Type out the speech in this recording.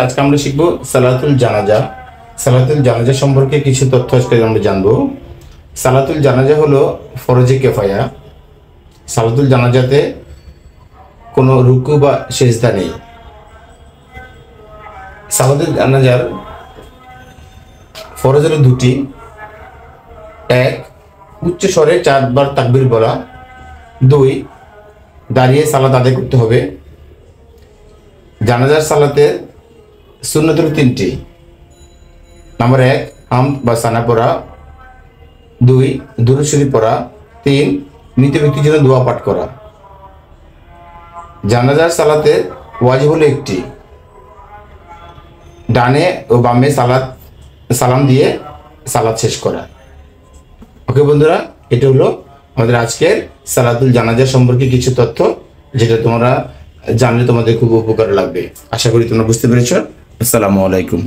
আজকে আমরা শিখবো সালাতুল জানাজা। সালাতুল জানাজা সম্পর্কে কিছু তথ্য আজকে আমরা জানবো। সালাতুল জানাজা হলো ফরজে কেফায়া। সালাতুল জানাজাতে কোনো রুকু বা সেজদা নেই। সালাতুল জানাজার ফরজ হলো দুটি। এক, উচ্চ স্বরে 4 বার তাকবীর বলা। 2, দাঁড়িয়ে সালাত আদায় করতে হবে। জানাজার সালাতের সুন্নত হলো 3টি। নাম্বার 1, হামদ বা সানা পড়া। 2, দুরূদ শরীফ পড়া। 3, মৃত ব্যক্তির জন্য দোয়া পাঠ করা। জানাজার সালাতের ওয়াজিব হলো একটি, ডানে ও বামে সালাম দিয়ে সালাত শেষ করা। ওকে বন্ধুরা, এটা হলো আমাদের আজকের সালাতুল জানাজা সম্পর্কে কিছু তথ্য, যেটা তোমরা জানলে তোমাদের খুব উপকার লাগবে। আশা করি তোমরা বুঝতে পেরেছো। আসসালামু আলাইকুম।